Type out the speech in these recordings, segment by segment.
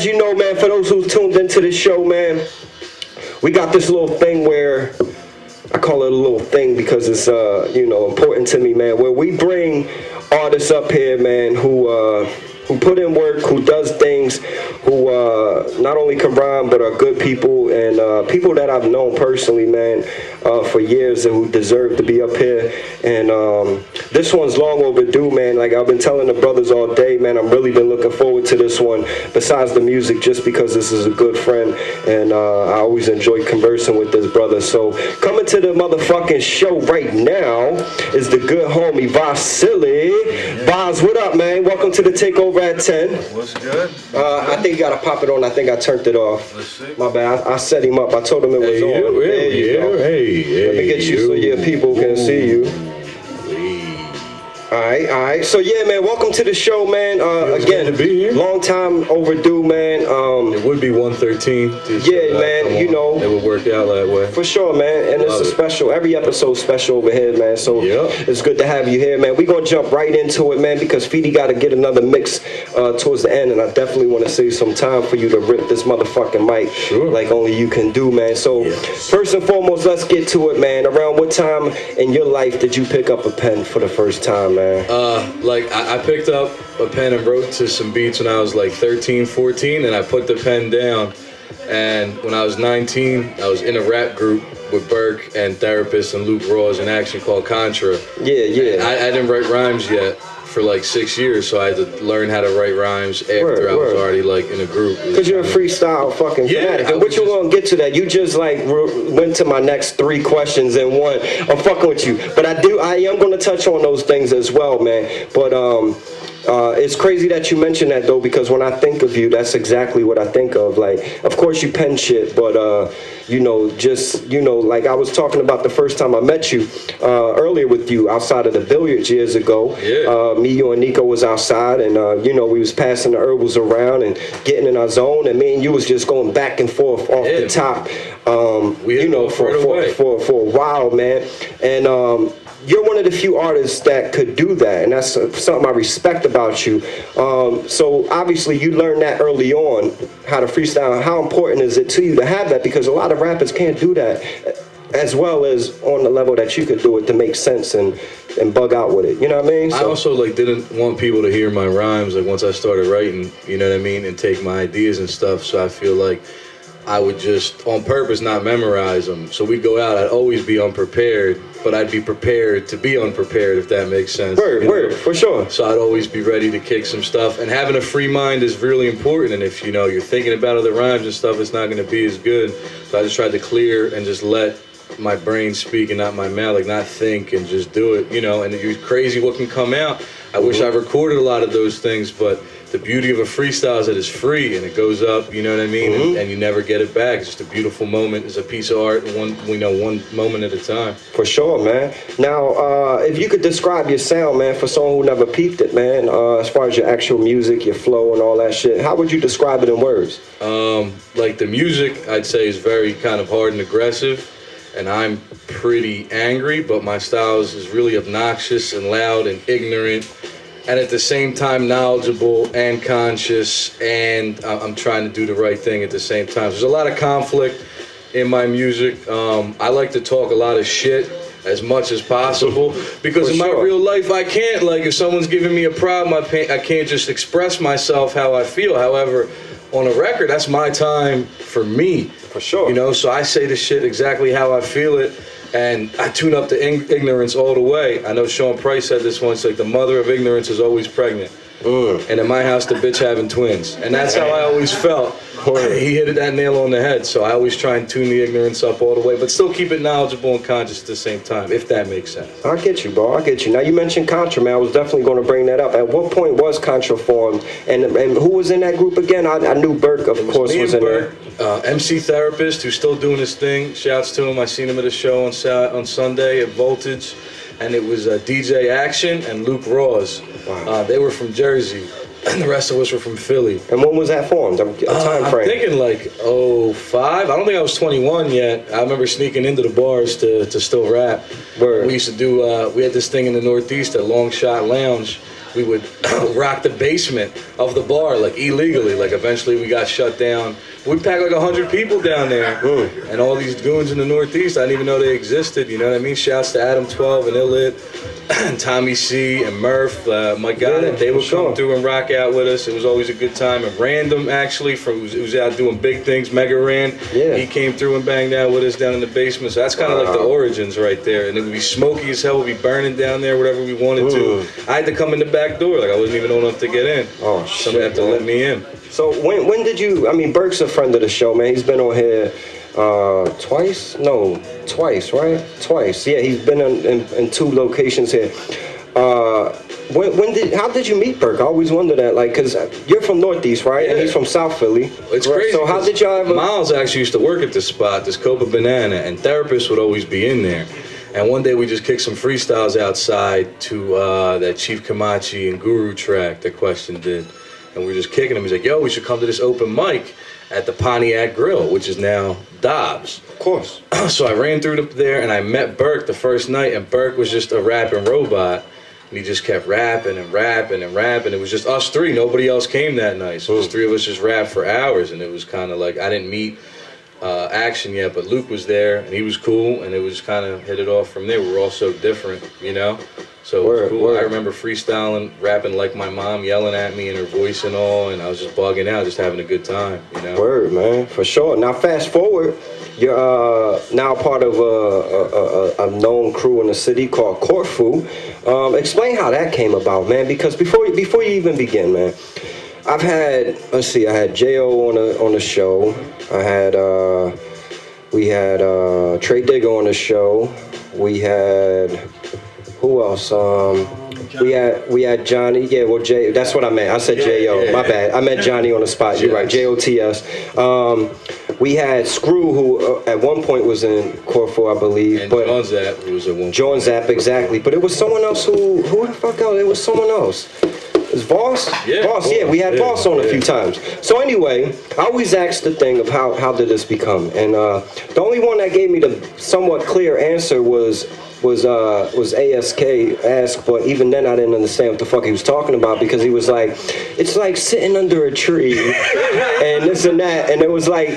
as you know, man, for those who tuned into the show, man, we got this little thing where I call it a little thing because it's important to me, man, where we bring artists up here, man, who put in work, who does things, who not only can rhyme but are good people, and people that I've known personally, man, for years, and who deserve to be up here. And this one's long overdue, man. Like I've been telling the brothers all day, man, I'm really been looking forward to this one, besides the music, just because this is a good friend, and I always enjoy conversing with this brother. So coming to the motherfucking show right now is the good homie VAS. VAS, what up, man? Welcome to the Takeover at 10. What's good? I think you gotta pop it on. I think I turned it off. Let's see. My bad. I set him up. I told him it was on. There you go. Let me get you so your people can see you. All right. So yeah, man, welcome to the show, man. Again, long time overdue, man. It would be 113. Yeah, man. You know, it would work out that way. For sure, man. And it's a special. Every episode special over here, man. So it's good to have you here, man. We gonna jump right into it, man, because Feedy got to get another mix towards the end, and I definitely want to save some time for you to rip this motherfucking mic like only you can do, man. So first and foremost, let's get to it, man. Around what time in your life did you pick up a pen for the first time, man? I picked up a pen and wrote to some beats when I was like 13, 14, and I put the pen down. And when I was 19, I was in a rap group with Burke and Therapist and Luke Rawls in Action called Contra. Yeah. I didn't write rhymes yet for like 6 years, so I had to learn how to write rhymes after I was already like in a group. Because you're a freestyle fucking fanatic. And what you gonna get to that? You just like went to my next 3 questions in one. I'm fucking with you. But I am gonna touch on those things as well, man. But it's crazy that you mentioned that though, because when I think of you, that's exactly what I think of. Like, of course you pen shit, but like I was talking about the first time I met you earlier with you outside of the billiards years ago. Me, you, and Nico was outside, and we was passing the herbals around and getting in our zone, and me and you was just going back and forth off the top. For a while, man, and you're one of the few artists that could do that, and that's something I respect about you. So obviously you learned that early on, how to freestyle. How important is it to you to have that? Because a lot of rappers can't do that as well as on the level that you could do it to make sense and bug out with it. You know what I mean? So, I also didn't want people to hear my rhymes once I started writing, you know what I mean, and take my ideas and stuff. So I feel like I would just, on purpose, not memorize them. So we'd go out, I'd always be unprepared, but I'd be prepared to be unprepared, if that makes sense. Word, for sure. So I'd always be ready to kick some stuff. And having a free mind is really important. And if, you're thinking about other rhymes and stuff, it's not going to be as good. So I just tried to clear and just let my brain speak and not my mouth, like not think and just do it, and it's crazy what can come out. I wish I recorded a lot of those things, but the beauty of a freestyle is that it's free and it goes up, you know what I mean? And you never get it back. It's just a beautiful moment. It's a piece of art, one moment at a time. For sure, man. Now, if you could describe your sound, man, for someone who never peeped it, man, as far as your actual music, your flow and all that shit, how would you describe it in words? Like the music, I'd say, is very kind of hard and aggressive. And I'm pretty angry, but my style is really obnoxious and loud and ignorant, and at the same time knowledgeable and conscious, and I'm trying to do the right thing at the same time. There's a lot of conflict in my music. I like to talk a lot of shit as much as possible, because in my real life I can't. Like, if someone's giving me a problem, I can't just express myself how I feel. However, on a record, that's my time for me. For sure. So I say the shit exactly how I feel it, and I tune up the ignorance all the way. I know Sean Price said this once, like, the mother of ignorance is always pregnant. And in my house, the bitch having twins. And that's how I always felt. He hit that nail on the head. So I always try and tune the ignorance up all the way, but still keep it knowledgeable and conscious at the same time, if that makes sense. I get you, bro. I get you. Now, you mentioned Contra, man. I was definitely going to bring that up. At what point was Contra formed? And who was in that group again? I knew Burke, of course, was in there. MC Therapist, who's still doing his thing. Shouts to him. I seen him at a show on Sunday at Voltage. And it was DJ Action and Luke Rawls. Wow. They were from Jersey, and the rest of us were from Philly. And when was that formed? A time frame? I'm thinking like 05. I don't think I was 21 yet. I remember sneaking into the bars to still rap. Word. We used to do, we had this thing in the Northeast at Long Shot Lounge, we would rock the basement of the bar, like illegally. Like eventually we got shut down. We packed like 100 people down there, and all these goons in the Northeast, I didn't even know they existed, you know what I mean? Shouts to Adam 12 and Illit, and Tommy C and Murph, Mike got it. They would come through and rock out with us. It was always a good time. And Random, actually, who's out doing big things, Mega Ran, he came through and banged out with us down in the basement. So that's kind of like the origins right there. And it would be smoky as hell. We'd be burning down there, whatever we wanted to. I had to come in the back door. Like, I wasn't even old enough to get in. Oh, shit. Somebody had to let me in. So when did you, I mean, Burke's a friend of the show, man. He's been on here twice. Right? Twice. Yeah, he's been in 2 locations here. How did you meet Burke? I always wonder that, like, cause you're from Northeast, right? And he's from South Philly. It's crazy. So how did y'all ever? Miles actually used to work at this spot, this Copa Banana, and therapists would always be in there. And one day we just kicked some freestyles outside to that Chief Kamachi and Guru track that Question did. And we were just kicking him. He's like, yo, we should come to this open mic at the Pontiac Grill, which is now Dobbs. Of course. So I ran through there and I met Burke the first night, and Burke was just a rapping robot. And he just kept rapping and rapping and rapping. It was just us 3. Nobody else came that night. So the 3 of us just rapped for hours. And it was kind of like, I didn't meet Action yet, but Luke was there and he was cool. And it was kind of hit it off from there. We were all so different, you know? So it was cool. I remember freestyling, rapping like my mom, yelling at me and her voice and all, and I was just bugging out, just having a good time, you know? Word, man, for sure. Now fast forward, you're now part of a known crew in the city called Corfu. Explain how that came about, man, because before you even begin, man, I had J.O. on the show. We had Trey Digger on the show. We had, who else? We had Johnny. Yeah, well, J. That's what I meant. I said J.O. My bad. I meant Johnny on the spot. You're right. J.O.T.S. We had Screw, who at one point was in Corfu, I believe. And John Zapp, who was at one point. John Zapp, exactly. But it was someone else who the fuck else? It was someone else. Is Voss? Yeah, Voss, yeah, we had Voss on a few times. So anyway, I always ask the thing of how did this become? And the only one that gave me the somewhat clear answer was ASK asked, but even then I didn't understand what the fuck he was talking about, because he was like, it's like sitting under a tree and this and that, and it was like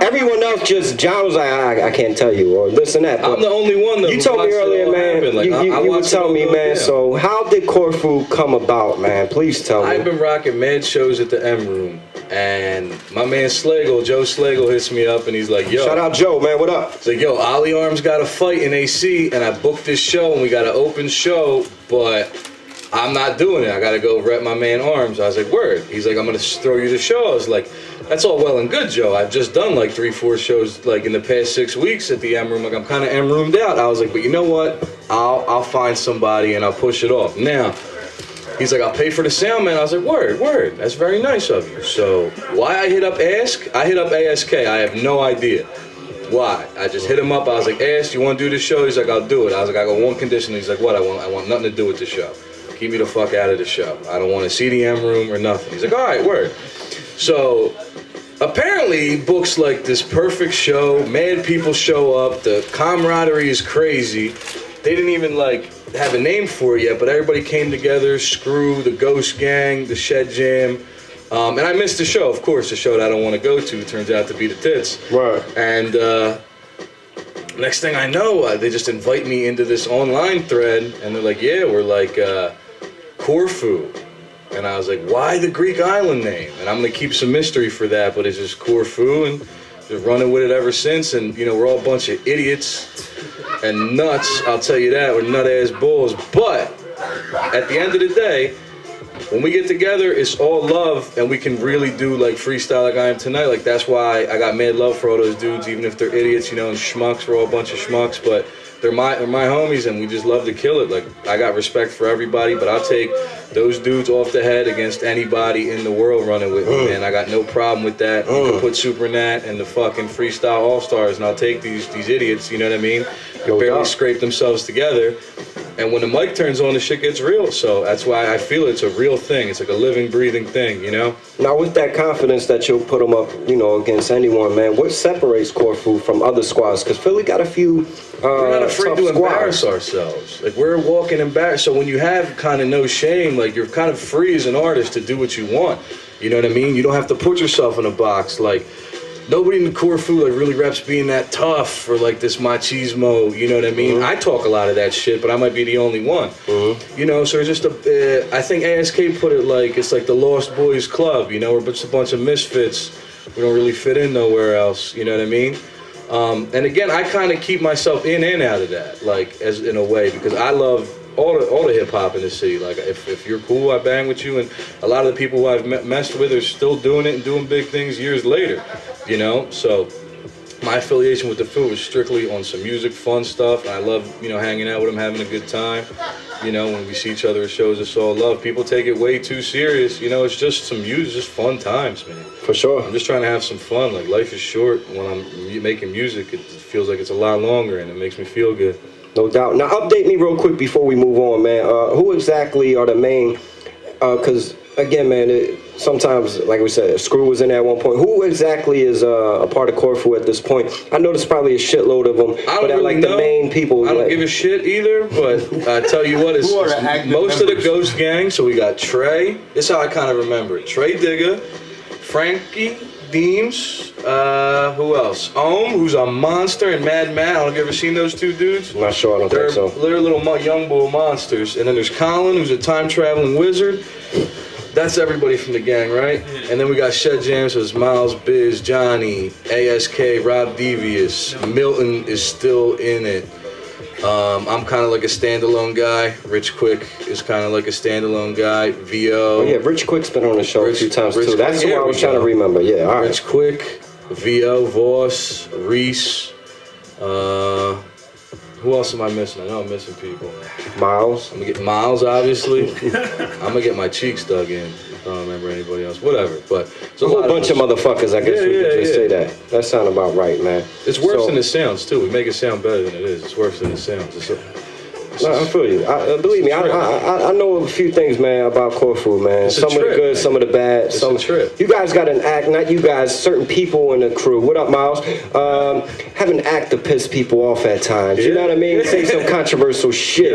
everyone else John was like, I can't tell you, or this and that. But I'm the only one that you told me earlier, man. Like, you would tell me, man. So how did Corfu come about, man? Please tell me. I've been rocking mad shows at the M Room, and my man Joe Slagle hits me up, and he's like, yo. Shout out Joe, man. What up? He's like, yo, Ollie Arms got a fight in AC, and I booked this show, and we got an open show, but I'm not doing it. I got to go rep my man Arms. I was like, word. He's like, I'm going to throw you the show. I was like, that's all well and good, Joe. I've just done like 3-4 shows like in the past 6 weeks at the M Room. Like, I'm kind of M Roomed out. I was like, but you know what? I'll find somebody and I'll push it off. Now, he's like, I'll pay for the sound, man. I was like, word. That's very nice of you. So why I hit up ASK? I hit up ASK. I have no idea why. I just hit him up. I was like, ASK, you want to do this show? He's like, I'll do it. I was like, I got one condition. He's like, what? I want nothing to do with the show. Keep me the fuck out of the show. I don't want to see the M Room or nothing. He's like, all right, word. So apparently he books like this perfect show. Mad people show up. The camaraderie is crazy. They didn't even like have a name for it yet, but everybody came together. Screw, the Ghost Gang, the Shed Jam. And I missed the show, of course, the show that I don't want to go to. Turns out to be the Tits. Right. And next thing I know, they just invite me into this online thread, and they're like, yeah, we're like Corfu. And I was like, why the Greek island name? And I'm going to keep some mystery for that, but it's just Corfu, and just running with it ever since. And, you know, we're all a bunch of idiots and nuts, I'll tell you that. We're nut-ass bulls. But at the end of the day, when we get together, it's all love, and we can really do like freestyle like I am tonight. Like, that's why I got mad love for all those dudes, even if they're idiots, you know, and schmucks. We're all a bunch of schmucks, but they're my homies, and we just love to kill it. Like, I got respect for everybody, but I'll take those dudes off the head against anybody in the world running with me, man. I got no problem with that. You can put Supernat and the fucking freestyle all-stars, and I'll take these idiots, you know what I mean? They barely scrape themselves together. And when the mic turns on, the shit gets real. So that's why I feel it's a real thing. It's like a living, breathing thing, you know? Now, with that confidence that you'll put them up, you know, against anyone, man, what separates Corfu from other squads? Because Philly got a few we're not afraid to embarrass squads. ourselves. Like, we're walking embarrassed. So when you have kind of no shame, like, you're kind of free as an artist to do what you want. You know what I mean? You don't have to put yourself in a box. Like, nobody in the Corfu like really reps being that tough or like this machismo, you know what I mean? I talk a lot of that shit, but I might be the only one. You know, so it's just I think ASK put it like, it's like the Lost Boys Club, you know, we're just a bunch of misfits. We don't really fit in nowhere else, you know what I mean? And again, I kind of keep myself in and out of that, like, as in a way, because I love all the hip hop in the city. Like, if you're cool, I bang with you, and a lot of the people who I've messed with are still doing it and doing big things years later, you know? So my affiliation with the Phil was strictly on some music, fun stuff, and I love, you know, hanging out with them, having a good time. You know, when we see each other at shows, it's all love. People take it way too serious, you know, it's just some music, just fun times, man. For sure. I'm just trying to have some fun. Like, life is short. When I'm making music, it feels like it's a lot longer, and it makes me feel good. No doubt. Now, update me real quick before we move on, man. Who exactly are the main, because, again, man, sometimes, like we said, Screw was in there at one point. Who exactly is a part of Corfu at this point? I know there's probably a shitload of them, but really like know. the main people. I don't like, give a shit either, but I tell you what, it's most of the Ghost Gang. So we got Trey. This is how I kind of remember it. Trey Digga, Frankie Deems, who else? Ohm, who's a monster, and Mad Matt. I don't know if you ever seen those two dudes. I'm not sure, I don't They're think so. little young bull monsters. And then there's Colin, who's a time-traveling wizard. That's everybody from the gang, right? And then we got Shed James, so it's Miles, Biz, Johnny, ASK, Rob Devious. Milton is still in it. I'm kind of like a standalone guy. Rich Quick is kind of like a standalone guy. VO. Oh, yeah, Rich Quick's been on the show a few times, Rich too. That's Quick, what I was trying to remember. Yeah, all right. Rich Quick, VO, Voss, Reese. Who else am I missing? I know I'm missing people. Miles. I'm gonna get Miles, obviously. I'm gonna get my cheeks dug in. I don't remember anybody else. Whatever. But it's A whole bunch of motherfuckers, I guess we could just say that. That sound about right, man. It's worse than it sounds, too. We make it sound better than it is. It's worse than it sounds. No, I feel you. Believe me, I know a few things, man, about Corfu, man. Some of the good, man. Some of the bad. It's a trip. You guys got an act, not you guys, certain people in the crew. What up, Miles? Have an act to piss people off at times. You know what I mean? Say some controversial shit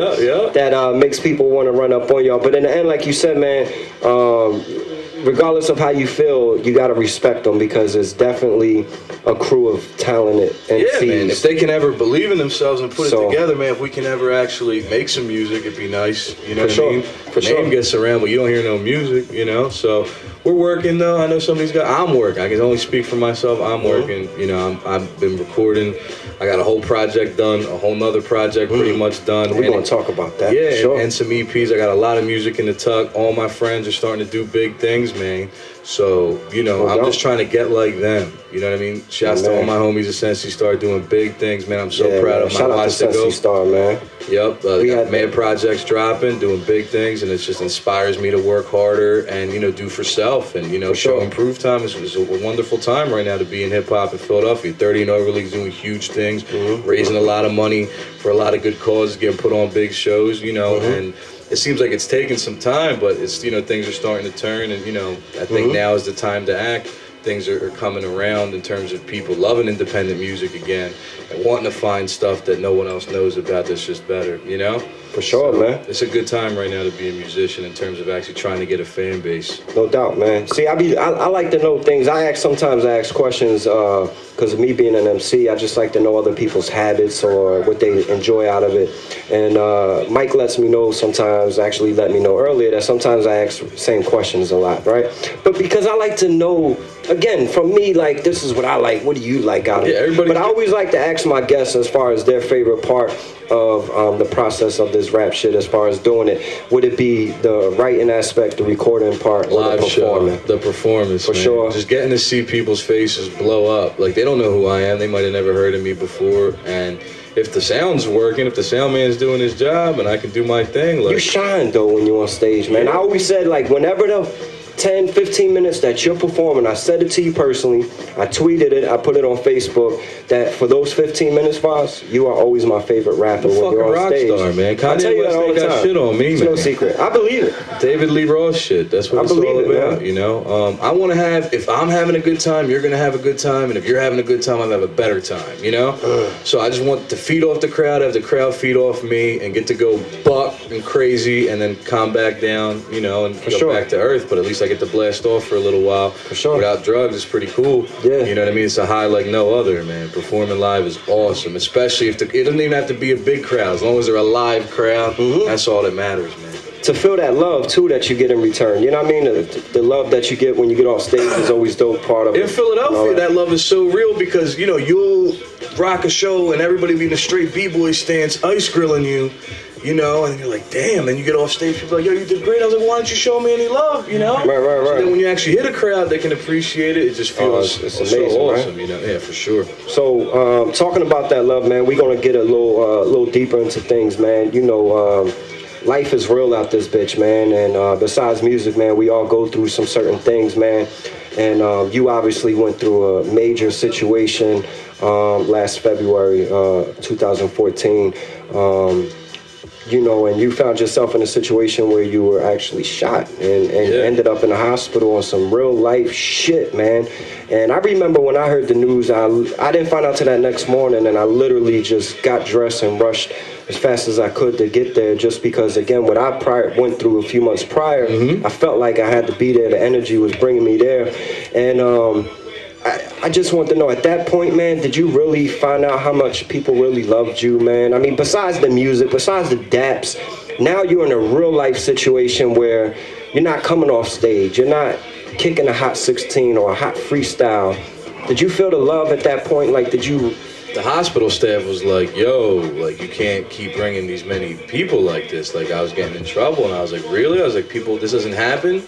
that makes people want to run up on y'all. But in the end, like you said, man, regardless of how you feel, you got to respect them because it's definitely a crew of talented MCs. Yeah, man. If they can ever believe in themselves and put it together, man, if we can ever actually make some music, it'd be nice. You know what I mean? For sure. Name gets around, but you don't hear no music, you know? So we're working, though. I know some of these guys. I'm working. I can only speak for myself. I'm working. You know, I've been recording. I got a whole project done, a whole nother project pretty much done. We're going to talk about that. Yeah, sure. and some EPs. I got a lot of music in the tuck. All my friends are starting to do big things, man. So, you know, I'm just trying to get like them. You know what I mean? Shouts to all my homies at Sensi Star doing big things, man. I'm so proud of my Shout out to Sensi Star, man. Yep, we got mad projects dropping, doing big things, and it just inspires me to work harder and, you know, do for self. And, you know, show Improve Time is a wonderful time right now to be in hip-hop in Philadelphia. 30 and Over League's doing huge things, raising a lot of money for a lot of good causes, getting put on big shows, you know, and it seems like it's taking some time, but it's, you know, things are starting to turn, and, you know, I think now is the time to act. Things are coming around in terms of people loving independent music again and wanting to find stuff that no one else knows about that's just better, you know? For sure, man. It's a good time right now to be a musician in terms of actually trying to get a fan base. No doubt, man. See, I like to know things. Sometimes I ask questions because of me being an MC. I just like to know other people's habits or what they enjoy out of it. And Mike lets me know sometimes, actually let me know earlier, that sometimes I ask the same questions a lot, right? But because I like to know, again, from me, like, this is what I like. What do you like out of it? But I always like to ask my guests as far as their favorite part of the process of this rap shit as far as doing it. Would it be the writing aspect, the recording part, or the performing? The performance, For sure. Just getting to see people's faces blow up. Like, they don't know who I am. They might have never heard of me before. And if the sound's working, if the sound man's doing his job and I can do my thing. Like, you shine, though, when you're on stage, man. I always said, like, whenever the 10, 15 minutes that you're performing, I said it to you personally, I tweeted it, I put it on Facebook, that for those 15 minutes, VAS, you are always my favorite rapper when Fucking you're on rock stage. star, man. I tell you that all the got time. shit on me, It's man. no secret. I believe it. David Lee Roth shit. That's what it's all about, man. you know? I want to have, if I'm having a good time, you're going to have a good time. And if you're having a good time, I'll have a better time, you know? So I just want to feed off the crowd, have the crowd feed off me, and get to go buck and crazy and then calm back down, you know, and go back to earth. But at least I get to blast off for a little while without drugs. It's pretty cool. Yeah. You know what I mean? It's a high like no other, man. Performing live is awesome, especially if it doesn't even have to be a big crowd. As long as they're a live crowd, that's all that matters, man. To feel that love too that you get in return, you know what I mean? The love that you get when you get off stage is always dope part of it. In Philadelphia, that love is so real because, you know, you'll rock a show and everybody be in a straight B-boy stance, ice grilling you, you know, and you're like, damn, and you get off stage, people are like, yo, you did great. I was like, why don't you show me any love, you know? Right. So then when you actually hit a crowd that can appreciate it, it just feels it's so amazing, awesome, right? you know? Yeah, for sure. So, talking about that love, man, we're gonna get a little deeper into things, man. You know, life is real out this bitch, man. And besides music, man, we all go through some certain things, man. And you obviously went through a major situation last February, 2014. You know, and you found yourself in a situation where you were actually shot and ended up in the hospital on some real life shit, man. And I remember when I heard the news, I didn't find out till that next morning, and I literally just got dressed and rushed as fast as I could to get there, just because, again, what I went through a few months prior, I felt like I had to be there. The energy was bringing me there. And I just want to know, at that point, man, did you really find out how much people really loved you, man? I mean, besides the music, besides the daps, now you're in a real life situation where you're not coming off stage, you're not kicking a hot 16 or a hot freestyle. Did you feel the love at that point? Like, did you... The hospital staff was like, yo, like, you can't keep bringing these many people like this. Like, I was getting in trouble, and I was like, really? I was like, people, this doesn't happen?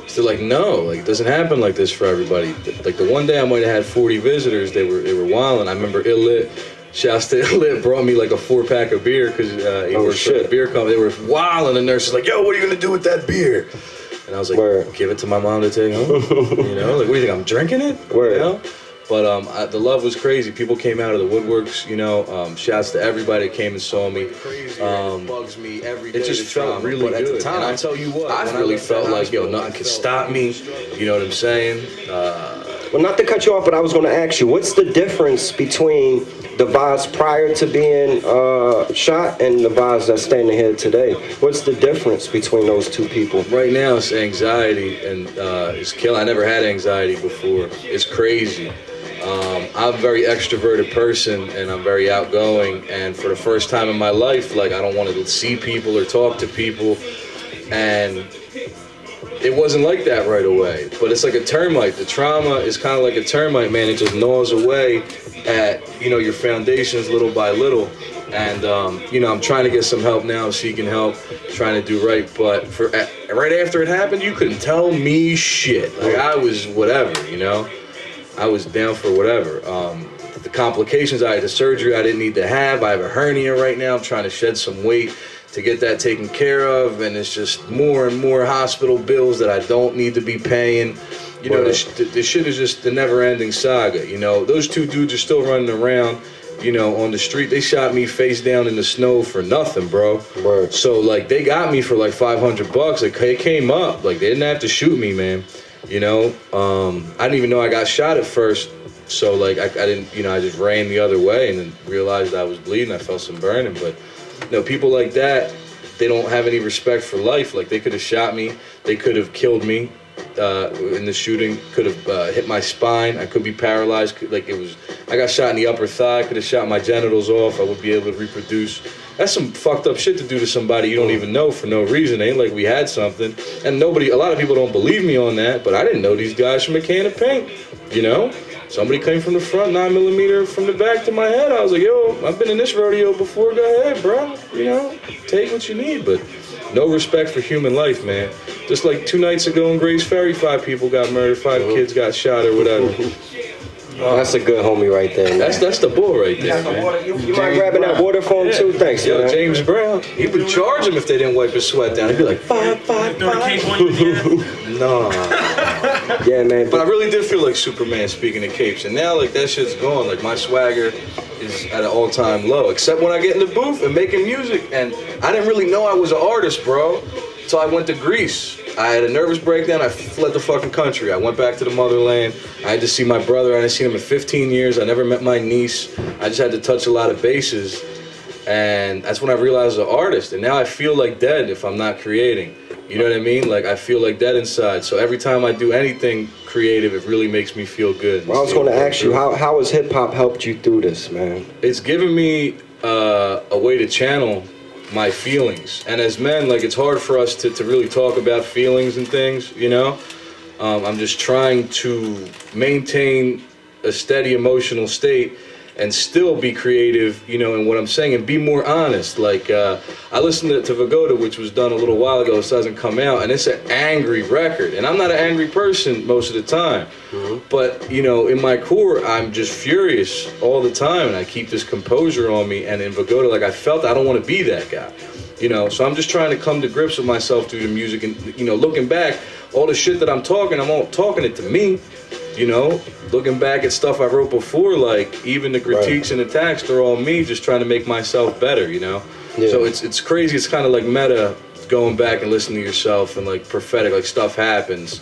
So they're like, no, like, it doesn't happen like this for everybody. Like, the one day I might have had 40 visitors, they were wilding. I remember Illit, shouts to Illit, brought me like a 4-pack of beer, because he works for a beer company. They were wilding, and the nurse was like, yo, what are you gonna do with that beer? And I was like, give it to my mom to take home. You know, like, what do you think, I'm drinking it? You know? But the love was crazy. People came out of the woodworks, you know. Shouts to everybody that came and saw me. Bugs me every day. It just felt really good. At the time, and I tell you what, I really felt like, yo, nothing could stop me. You know what I'm saying? Well, not to cut you off, but I was going to ask you, what's the difference between the VAS prior to being shot and the VAS that's standing here today? What's the difference between those two people? Right now, it's anxiety, and it's killing. I never had anxiety before. It's crazy. I'm a very extroverted person, and I'm very outgoing, and for the first time in my life, like, I don't want to see people or talk to people, and it wasn't like that right away. But it's like a termite. The trauma is kind of like a termite, man. It just gnaws away at, you know, your foundations little by little. And, you know, I'm trying to get some help now, seeking help, trying to do right. But right after it happened, you couldn't tell me shit. Like, I was whatever, you know? I was down for whatever. The complications, I had the surgery I didn't need to have. I have a hernia right now. I'm trying to shed some weight to get that taken care of. And it's just more and more hospital bills that I don't need to be paying. You know, this shit is just the never-ending saga. You know, those two dudes are still running around, you know, on the street. They shot me face down in the snow for nothing, bro. So, like, they got me for like $500. Like, it came up. Like, they didn't have to shoot me, man. You know, I didn't even know I got shot at first. So, like, I didn't, you know, I just ran the other way and then realized I was bleeding. I felt some burning. But, you know, people like that, they don't have any respect for life. Like, they could have shot me. They could have killed me in the shooting. Could have hit my spine. I could be paralyzed. Like, I got shot in the upper thigh. Could have shot my genitals off. I would be able to reproduce. That's some fucked up shit to do to somebody you don't even know for no reason. It ain't like we had something. And a lot of people don't believe me on that, but I didn't know these guys from a can of paint, you know? Somebody came from the front, 9mm from the back to my head. I was like, yo, I've been in this rodeo before. Go ahead, bro. You know, take what you need. But no respect for human life, man. Just like 2 nights ago in Grays Ferry, 5 people got murdered, 5 kids got shot or whatever. Oh, that's a good homie right there, man. That's the boy right there, man. You mind grabbing that water for him too? Thanks, yo, man. James Brown. He would charge him if they didn't wipe his sweat down. He'd be like, 5, 5, 5. No. Yeah, man. But I really did feel like Superman, speaking of capes, and now like that shit's gone. Like my swagger is at an all-time low, except when I get in the booth and making music. And I didn't really know I was an artist, bro, until I went to Greece. I had a nervous breakdown. I fled the fucking country. I went back to the motherland. I had to see my brother. I hadn't seen him in 15 years. I never met my niece. I just had to touch a lot of bases. And that's when I realized I was an artist. And now I feel like dead if I'm not creating. You know what I mean? Like, I feel like dead inside. So every time I do anything creative, it really makes me feel good. Well, I was going to ask you, how has hip-hop helped you through this, man? It's given me a way to channel my feelings. And as men, like, it's hard for us to really talk about feelings and things, you know? I'm just trying to maintain a steady emotional state and still be creative, you know, in what I'm saying, and be more honest. Like, I listened to Vigoda, which was done a little while ago. It hasn't come out, and it's an angry record. And I'm not an angry person most of the time. But, you know, in my core, I'm just furious all the time, and I keep this composure on me. And in Vigoda, like, I felt I don't want to be that guy, you know? So I'm just trying to come to grips with myself through the music. And, you know, looking back, all the shit that I'm all talking it to me. You know, looking back at stuff I wrote before, like even the critiques and attacks, they're all me just trying to make myself better, you know? Yeah. So it's crazy. It's kind of like meta going back and listening to yourself and like prophetic, like stuff happens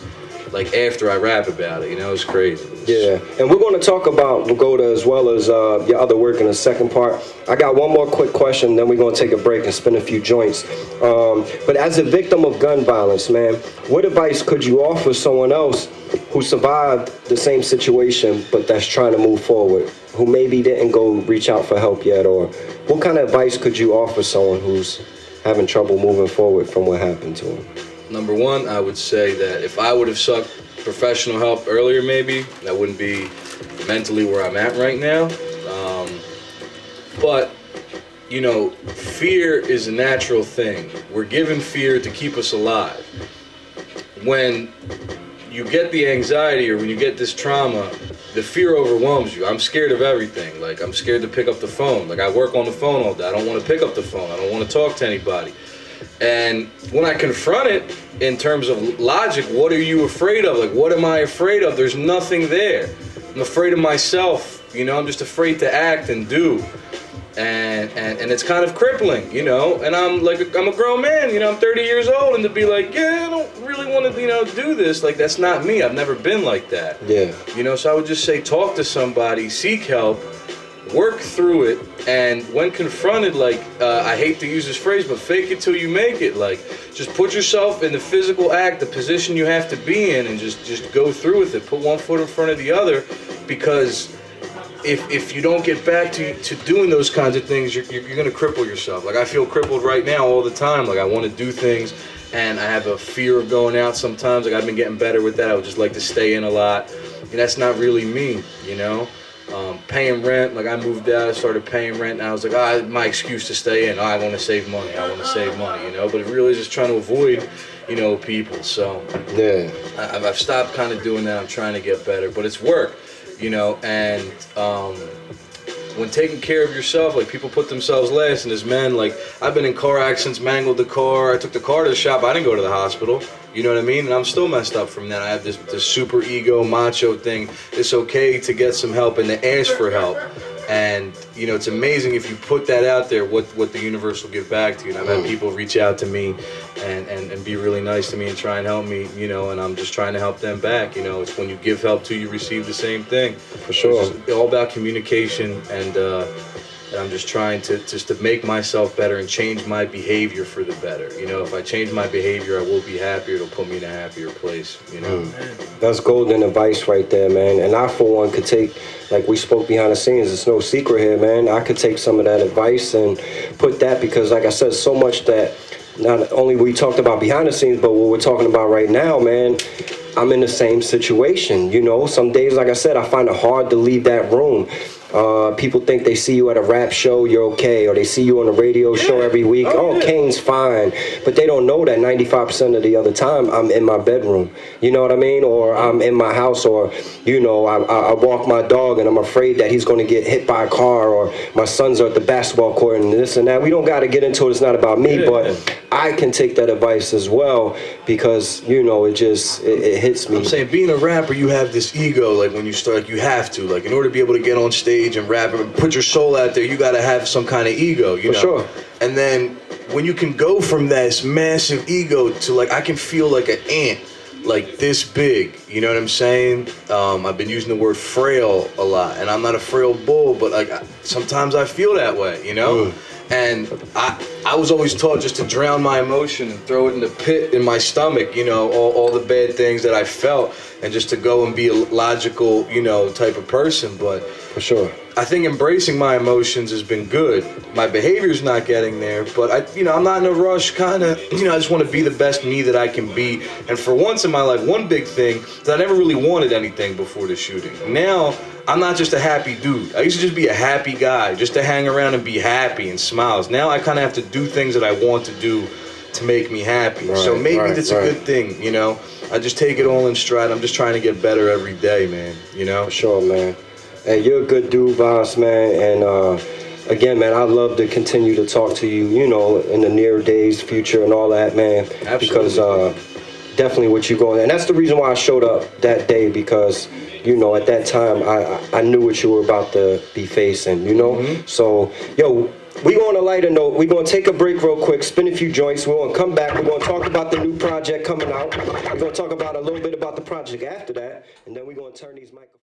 like after I rap about it, you know? It's crazy. Yeah, and we're going to talk about Vigoda as well as your other work in the second part. I got one more quick question, then we're going to take a break and spin a few joints. But as a victim of gun violence, man, what advice could you offer someone else who survived the same situation but that's trying to move forward, who maybe didn't go reach out for help yet? Or what kind of advice could you offer someone who's having trouble moving forward from what happened to him? Number one, I would say that if I would have sought professional help earlier, maybe I wouldn't be mentally where I'm at right now. But you know, fear is a natural thing. We're given fear to keep us alive. When you get the anxiety or when you get this trauma, the fear overwhelms you. I'm scared of everything. Like, I'm scared to pick up the phone. Like, I work on the phone all day. I don't want to pick up the phone. I don't want to talk to anybody. And when I confront it in terms of logic, what are you afraid of? Like, what am I afraid of? There's nothing there. I'm afraid of myself. You know, I'm just afraid to act and do. And it's kind of crippling, you know, and I'm a grown man, you know, I'm 30 years old, and to be like, yeah, I don't really want to, you know, do this, like, that's not me. I've never been like that. Yeah. You know, so I would just say, talk to somebody, seek help, work through it, and when confronted, like, I hate to use this phrase, but fake it till you make it. Like, just put yourself in the physical act, the position you have to be in, and just go through with it. Put one foot in front of the other, because if you don't get back to doing those kinds of things, you're going to cripple yourself. Like, I feel crippled right now all the time. Like, I want to do things, and I have a fear of going out sometimes. Like, I've been getting better with that. I would just like to stay in a lot, and that's not really me, you know? Paying rent, like, I moved out, I started paying rent, and I was like, my excuse to stay in, I want to save money, you know? But it really is just trying to avoid, you know, people. So, yeah, I've stopped kind of doing that. I'm trying to get better, but it's work. You know, and when taking care of yourself, like, people put themselves last, and as men, like, I've been in car accidents, mangled the car, I took the car to the shop, I didn't go to the hospital, you know what I mean? And I'm still messed up from that. I have this super ego, macho thing. It's okay to get some help and to ask for help. And, you know, it's amazing if you put that out there, what the universe will give back to you. And I've had people reach out to me and be really nice to me and try and help me, you know, and I'm just trying to help them back. You know, it's when you give help to, you receive the same thing. For sure. It's all about communication, and I'm just trying to make myself better and change my behavior for the better. You know, if I change my behavior, I will be happier. It'll put me in a happier place, you know. That's golden advice right there, man. And I, for one, could take, like we spoke behind the scenes, it's no secret here, man. I could take some of that advice and put that, because, like I said, so much that not only we talked about behind the scenes, but what we're talking about right now, man, I'm in the same situation, you know. Some days, like I said, I find it hard to leave that room. People think they see you at a rap show, you're okay, or they see you on a radio show every week. Oh, Kane's fine, but they don't know that 95% of the other time I'm in my bedroom. You know what I mean? Or I'm in my house, or you know, I walk my dog and I'm afraid that he's going to get hit by a car, or my sons are at the basketball court and this and that. We don't got to get into it. It's not about me, but I can take that advice as well, because you know, it hits me. I'm saying, being a rapper, you have this ego. Like when you start, you have to, like, in order to be able to get on stage and rap and put your soul out there, you got to have some kind of ego, you know? Sure. And then when you can go from this massive ego to, like, I can feel like an ant, like this big, you know what I'm saying? I've been using the word frail a lot, and I'm not a frail bull, but like sometimes I feel that way, you know? And I was always taught just to drown my emotion and throw it in the pit in my stomach, you know, all the bad things that I felt, and just to go and be a logical, you know, type of person. But for sure, I think embracing my emotions has been good. My behavior's not getting there, but I'm not in a rush, kind of, you know, I just want to be the best me that I can be. And for once in my life, one big thing is I never really wanted anything before the shooting. Now, I'm not just a happy dude. I used to just be a happy guy, just to hang around and be happy and smiles. Now I kind of have to do things that I want to do to make me happy. Right, so maybe that's a good thing, you know? I just take it all in stride. I'm just trying to get better every day, man, you know? For sure, man. Hey, you're a good dude, VAS, man, and again, man, I'd love to continue to talk to you, you know, in the near days, future, and all that, man. Absolutely. Because definitely what you going, and that's the reason why I showed up that day, because, you know, at that time, I knew what you were about to be facing, you know? So, yo, we on a lighter note, we're going to take a break real quick, spin a few joints, we're going to come back, we're going to talk about the new project coming out, we're going to talk about a little bit about the project after that, and then we're going to turn these microphones.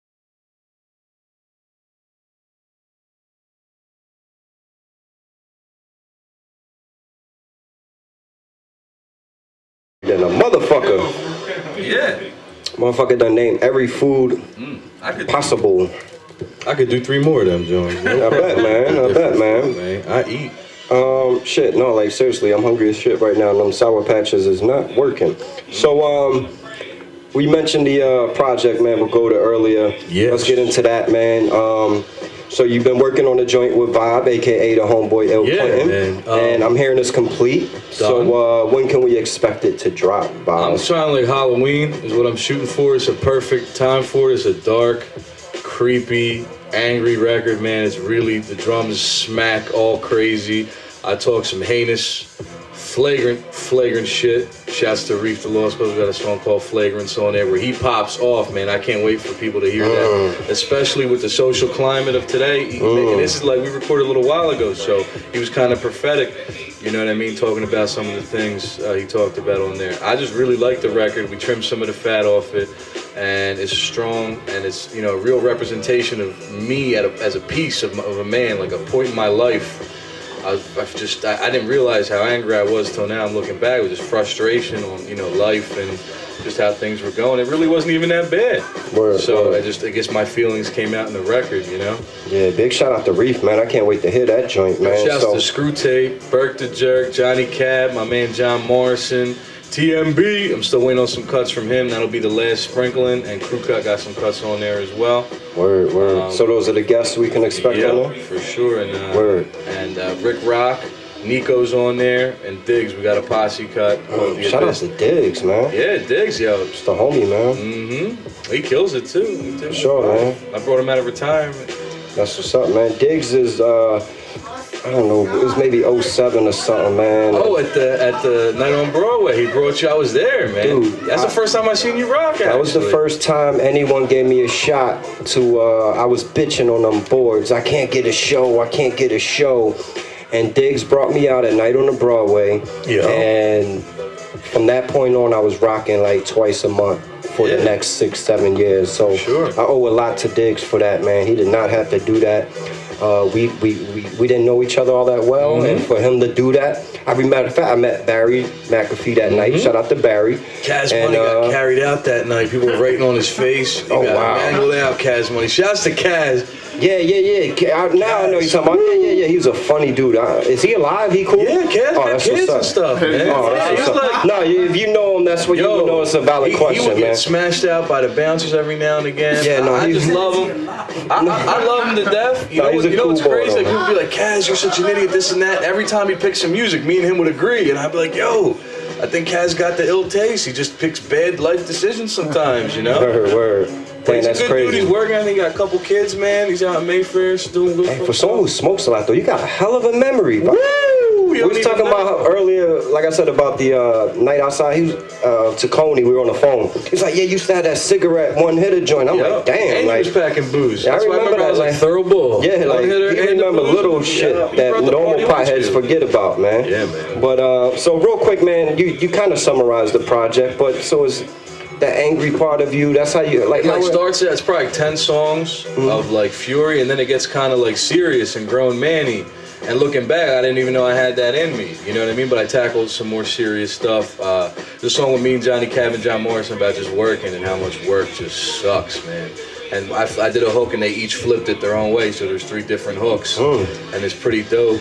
Then a motherfucker. Yeah. Motherfucker done named every food possible. I could do 3 more of them, John. I bet, man. I bet, man. I eat. Shit, no, like, seriously, I'm hungry as shit right now, and them Sour Patches is not working. So, we mentioned the project, man, Vigoda earlier. Yes. Let's get into that, man. So you've been working on a joint with Bob, a.k.a. the homeboy L. Clinton. Man. And I'm hearing it's complete. Done. So when can we expect it to drop, Bob? I'm trying, like, Halloween is what I'm shooting for. It's a perfect time for it. It's a dark, creepy, angry record, man. It's really, the drums smack all crazy. I talk some heinous, flagrant shit. Shouts to Reef the Lost Cause. We got a song called Flagrance on there where he pops off, man. I can't wait for people to hear that, especially with the social climate of today. And this is like, we recorded a little while ago, so he was kind of prophetic, you know what I mean, talking about some of the things he talked about on there. I just really like the record. We trimmed some of the fat off it, and it's strong, and it's, you know, a real representation of me as a piece of a man, like a point in my life. I didn't realize how angry I was till now. I'm looking back with just frustration on, you know, life and just how things were going. It really wasn't even that bad. Word. I guess my feelings came out in the record, you know? Yeah, big shout out to Reef, man. I can't wait to hear that joint, man. Shouts to Screw Tape, Burke the Jerk, Johnny Cab, my man John Morrison, TMB. I'm still waiting on some cuts from him. That'll be the last sprinkling, and Crew Cut got some cuts on there as well. Word. So those are the guests we can expect on there? For sure. And Word. And Rick Rock, Nico's on there, and Diggs. We got a posse cut. Shout out to Diggs, man. Yeah, Diggs, yo. It's the homie, man. He kills it too. Sure, man. I brought him out of retirement. That's what's up, man. Diggs is I don't know, it was maybe 07 or something, man. Oh, at the night on Broadway, he brought you. I was there, man. Dude, that's the first time I seen you rock. That was the first time anyone gave me a shot to. I was bitching on them boards. I can't get a show. And Diggs brought me out at Night on the Broadway. Yeah. And from that point on, I was rocking like twice a month for the next 6-7 years. So sure. I owe a lot to Diggs for that, man. He did not have to do that. We didn't know each other all that well, and for him to do that, I met Barry McAfee that night. Shout out to Barry. Kaz Money got carried out that night. People were writing on his face. He got mangled out, Kaz Money. Shouts to Kaz. Now I know you're talking about. Yeah. He was a funny dude. Is he alive? He cool? Yeah, Kaz got kids and stuff, man. Oh, that's what's up. No, if you know him, that's what you would know. It's a valid question, he would man. get smashed out by the bouncers every now and again. Yeah, no, I just love him. I love him to death. You know what's crazy? Like, people be like, Kaz, you're such an idiot, this and that. Every time he picks some music, me and him would agree, and I'd be like, yo, I think Kaz got the ill taste. He just picks bad life decisions sometimes, you know? Word. Dang, that's crazy. Dude, he's working. I think he got a couple kids, man. He's out in Mayfair, doing good. Hey, for someone who smokes a lot, though, you got a hell of a memory, bro. We was talking about earlier, like I said, about the night outside. He was to Coney. We were on the phone. He's like, "Yeah, you used to have that cigarette one-hitter joint." I'm like, "Damn!" And like, he was packing booze. Yeah, That's I remember that. I was like, thorough bull. Yeah, like you remember little shit that normal potheads forget about, man. Yeah, man. But so real quick, man, you kind of summarized the project, but so is that angry part of you? That's how you like. It starts. It's probably like 10 songs of like fury, and then it gets kind of like serious and grown manny. And looking back, I didn't even know I had that in me. You know what I mean? But I tackled some more serious stuff. The song with me and Johnny Cav and John Morrison about just working and how much work just sucks, man. And I did a hook and they each flipped it their own way, so there's 3 different hooks, and it's pretty dope.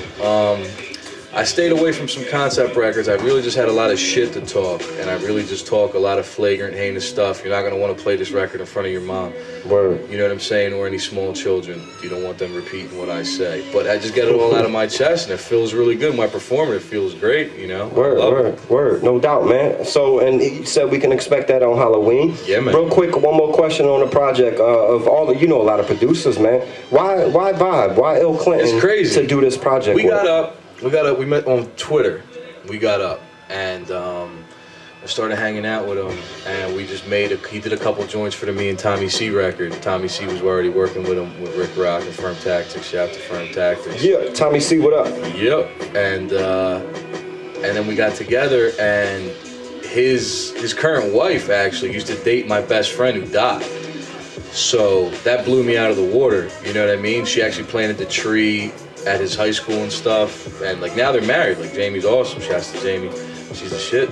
I stayed away from some concept records. I really just had a lot of shit to talk, and I really just talk a lot of flagrant, heinous stuff. You're not gonna want to play this record in front of your mom. Word. You know what I'm saying? Or any small children. You don't want them repeating what I say. But I just get it all out of my chest, and it feels really good. My performance, it feels great, you know? Word. No doubt, man. So, and he said we can expect that on Halloween. Yeah, man. Real quick, one more question on the project. Of all the, you know, a lot of producers, man. Why Vibe? Why Ill Clinton? It's crazy. To do this project. We met on Twitter. We got up and I started hanging out with him, and we just he did a couple joints for the Me and Tommy C record. Tommy C was already working with him with Rick Rock and Firm Tactics. Shout out to Firm Tactics. Yeah, Tommy C, what up? Yep. And then we got together, and his current wife actually used to date my best friend who died. So that blew me out of the water. You know what I mean? She actually planted the tree at his high school and stuff, and like now they're married. Like Jamie's awesome. Shouts to Jamie, she's the shit.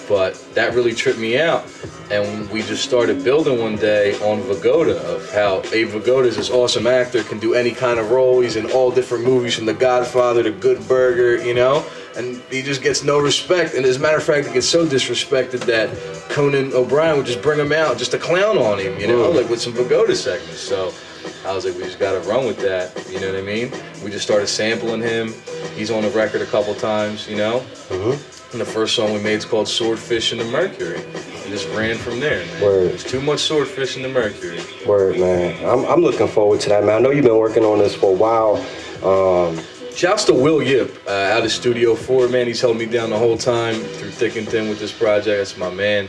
But that really tripped me out, and we just started building one day on Vigoda, of how Abe Vigoda is this awesome actor, can do any kind of role. He's in all different movies, from The Godfather to Good Burger, you know, and he just gets no respect. And as a matter of fact, he gets so disrespected that Conan O'Brien would just bring him out just to clown on him, you know, like with some Vigoda segments. So I was like, we just gotta run with that, you know what I mean? We just started sampling him. He's on the record a couple times, you know? And the first song we made is called Swordfish in the Mercury. And just ran from there, man. Word. There's too much swordfish in the Mercury. Word, man. I'm looking forward to that, man. I know you've been working on this for a while. Shouts to Will Yip out of Studio 4, man. He's held me down the whole time through thick and thin with this project. That's my man.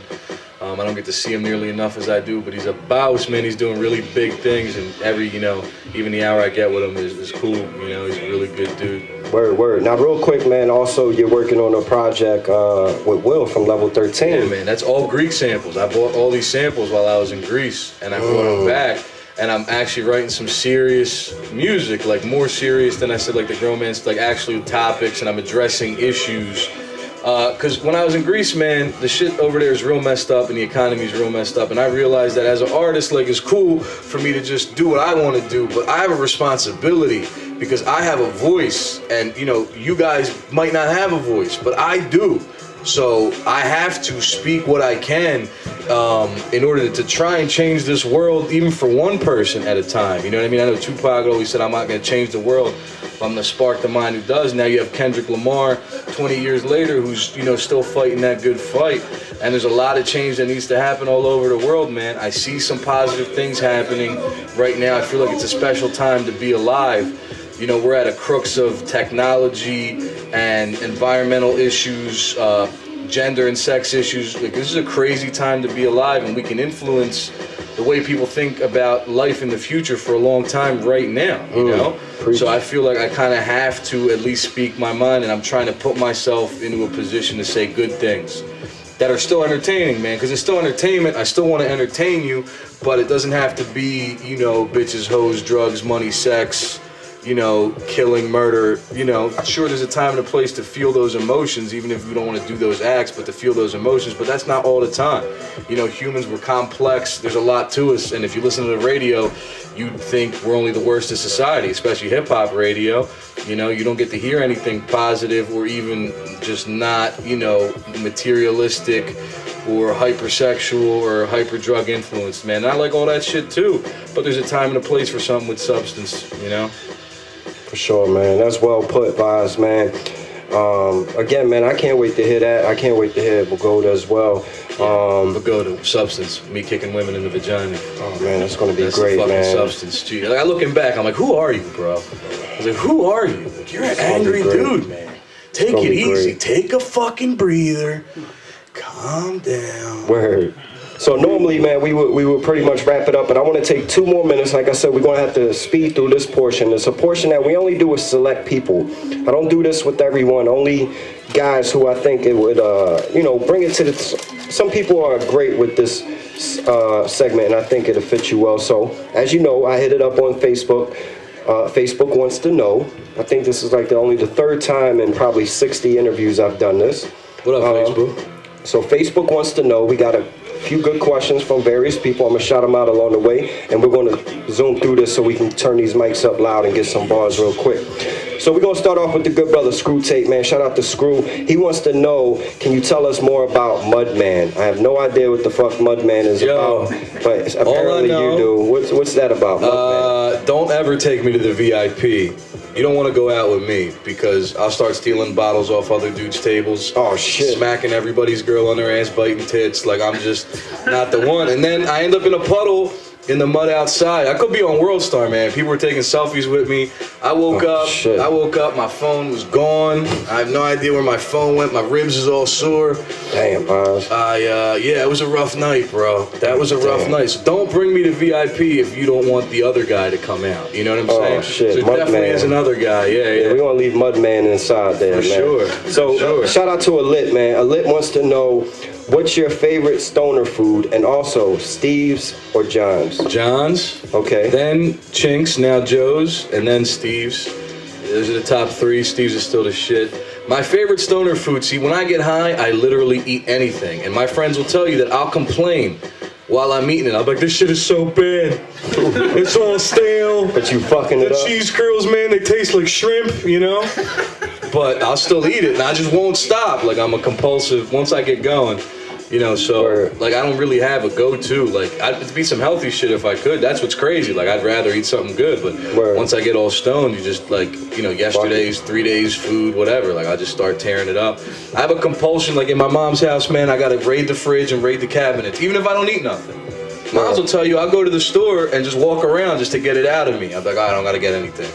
I don't get to see him nearly enough as I do, but he's a boss, man. He's doing really big things, and every, you know, even the hour I get with him is cool. You know, he's a really good dude. Word. Now, real quick, man, also you're working on a project with Will from Level 13. Yeah, man, that's all Greek samples. I bought all these samples while I was in Greece, and I brought them back. And I'm actually writing some serious music, like more serious than I said, like the romance, like actually topics, and I'm addressing issues. Because when I was in Greece, man, the shit over there is real messed up and the economy's real messed up. And I realized that as an artist, like, it's cool for me to just do what I want to do, but I have a responsibility because I have a voice. And, you know, you guys might not have a voice, but I do. So I have to speak what I can in order to try and change this world, even for one person at a time. You know what I mean? I know Tupac always said, I'm not going to change the world, but I'm going to spark the mind who does. Now you have Kendrick Lamar, 20 years later, who's, you know, still fighting that good fight. And there's a lot of change that needs to happen all over the world, man. I see some positive things happening right now. I feel like it's a special time to be alive. You know, we're at a crux of technology and environmental issues, gender and sex issues. Like, this is a crazy time to be alive, and we can influence the way people think about life in the future for a long time right now, you know? So I feel like I kind of have to at least speak my mind, and I'm trying to put myself into a position to say good things that are still entertaining, man, because it's still entertainment. I still want to entertain you, but it doesn't have to be, you know, bitches, hoes, drugs, money, sex, killing, murder, sure there's a time and a place to feel those emotions, even if you don't want to do those acts, but to feel those emotions, but that's not all the time. Humans were complex, there's a lot to us, and if you listen to the radio, you'd think we're only the worst of society, especially hip-hop radio. You don't get to hear anything positive or even just not, materialistic or hypersexual or hyper-drug influenced, man. And I like all that shit too, but there's a time and a place for something with substance, For sure, man. That's well put, VAS, man. Again, man, I can't wait to hear that. I can't wait to hear Vigoda as well. Vigoda, substance, me kicking women in the vagina. Oh man, that's gonna be great, the fucking man. Substance, gee. Like, looking back, I'm like, who are you, bro? I was like, who are you? Like, you're an angry dude, man. Take it easy. Great. Take a fucking breather. Calm down. Word. So normally, man, we would pretty much wrap it up, but I want to take 2 more minutes. Like I said, we're going to have to speed through this portion. It's a portion that we only do with select people. I don't do this with everyone, only guys who I think it would, bring it to the... Some people are great with this segment, and I think it'll fit you well. So, as you know, I hit it up on Facebook. Facebook wants to know. I think this is like the 3rd time in probably 60 interviews I've done this. What up, Facebook? So Facebook wants to know. We got a few good questions from various people. I'm going to shout them out along the way, and we're going to zoom through this so we can turn these mics up loud and get some bars real quick. So we're going to start off with the good brother Screw Tape, man. Shout out to Screw. He wants to know, can you tell us more about Mudman? I have no idea what the fuck Mudman is about, but apparently you do. What's that about, Mudman? Don't ever take me to the VIP. You don't want to go out with me because I'll start stealing bottles off other dudes' tables. Oh, shit. Smacking everybody's girl on their ass, biting tits. Like, I'm just not the one. And then I end up in a puddle in the mud outside. I could be on World Star, man. People were taking selfies with me. I woke up, my phone was gone. I have no idea where my phone went. My ribs is all sore. Damn, Boz. Yeah, it was a rough night, bro. That was a rough night. So don't bring me to VIP if you don't want the other guy to come out. You know what I'm saying? Oh, shit. So definitely is another guy. Yeah. We're going to leave Mudman inside there, For man. Sure. So, shout out to Alit, man. Alit wants to know, what's your favorite stoner food? And also, Steve's or John's? John's. Okay. Then Chinks, now Joe's, and then Steve's. Those are the top 3. Steve's is still the shit. My favorite stoner food, see, when I get high, I literally eat anything. And my friends will tell you that I'll complain while I'm eating it. I'll be like, this shit is so bad. It's all stale. But you fucking it up. The cheese curls, man, they taste like shrimp, But I'll still eat it, and I just won't stop. Like, I'm a compulsive, once I get going, so, like, I don't really have a go-to. Like, it'd be some healthy shit if I could. That's what's crazy. Like, I'd rather eat something good, but once I get all stoned, you just, like, yesterday's, 3 days food, whatever. Like, I just start tearing it up. I have a compulsion, like, in my mom's house, man, I gotta raid the fridge and raid the cabinets, even if I don't eat nothing. Moms will tell you, I'll go to the store and just walk around just to get it out of me. I'm like, I don't gotta get anything.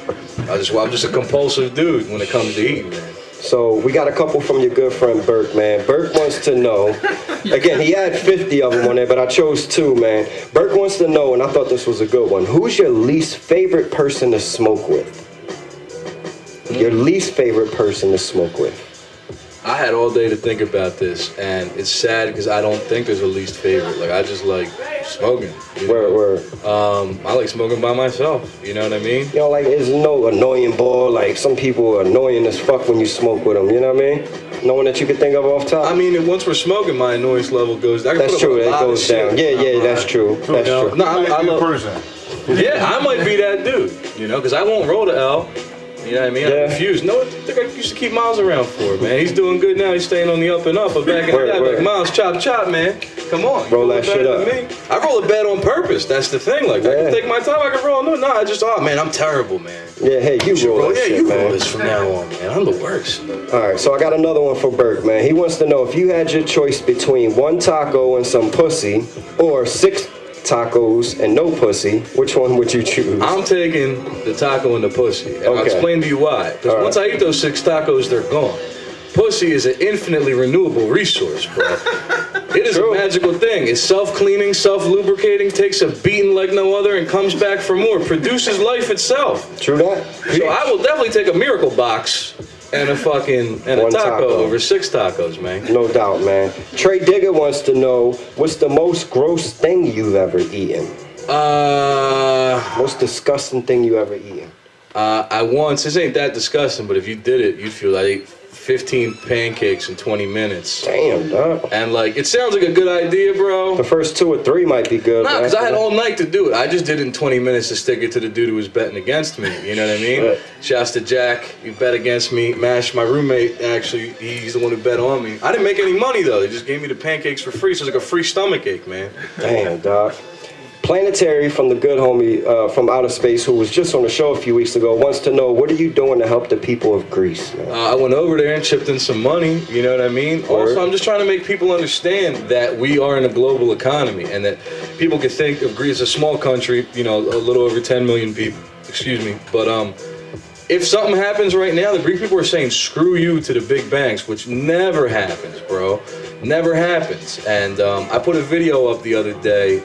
I'm just a compulsive dude when it comes to eating, man. So we got a couple from your good friend Burke, man. Burke wants to know, again, he had 50 of them on there, but I chose 2, man. Burke wants to know, and I thought this was a good one, who's your least favorite person to smoke with? Your least favorite person to smoke with? I had all day to think about this, and it's sad because I don't think there's a least favorite. Like, I just like smoking. Word. I like smoking by myself. You know what I mean? Like, there's no annoying boy. Like, some people are annoying as fuck when you smoke with them. You know what I mean? No one that you can think of off top? I mean, once we're smoking, my annoyance level goes down. That's true. It goes down. Yeah, that's true. That's true. No, I love person. Yeah, I might be that dude. Because I won't roll the L. You know what I mean? Yeah. I'm confused. No, I think I used to keep Miles around for, man. He's doing good now. He's staying on the up and up. But back in the day, like, Miles, chop, man. Come on. Roll that shit up. Me. I roll a bed on purpose. That's the thing. Like, I can take my time. I can roll. No, I just, man, I'm terrible, man. Yeah, hey, you roll that shit, man. You roll this from now on, man. I'm the worst. All right, so I got another one for Burke, man. He wants to know, if you had your choice between 1 taco and some pussy or 6 tacos and no pussy, which one would you choose? I'm taking the taco and the pussy. And I'll explain to you why. Because once I eat those 6 tacos, they're gone. Pussy is an infinitely renewable resource, bro. It is a magical thing. It's self-cleaning, self-lubricating, takes a beating like no other, and comes back for more. Produces life itself. True that. So I will definitely take a miracle box and a taco over 6 tacos, man. No doubt, man. Trey Digger wants to know, what's the most gross thing you've ever eaten? Most disgusting thing you ever eaten? This ain't that disgusting, but if you did it, you'd feel like I ate 15 pancakes in 20 minutes. Damn, dog. And like, it sounds like a good idea, bro. The first 2 or 3 might be good. Nah, because I had all night to do it. I just did it in 20 minutes to stick it to the dude who was betting against me. You know what I mean? Right. Shouts to Jack. You bet against me. Mash, my roommate, actually, he's the one who bet on me. I didn't make any money, though. They just gave me the pancakes for free, so it's like a free stomach ache, man. Damn, dog. Planetary from the good homie from outer space who was just on the show a few weeks ago wants to know, what are you doing to help the people of Greece, man? I went over there and chipped in some money, you know what I mean? Word. Also, I'm just trying to make people understand that we are in a global economy and that people can think of Greece as a small country, you know, a little over 10 million people, excuse me. But if something happens right now, the Greek people are saying screw you to the big banks, which never happens, bro. Never happens. And I put a video up the other day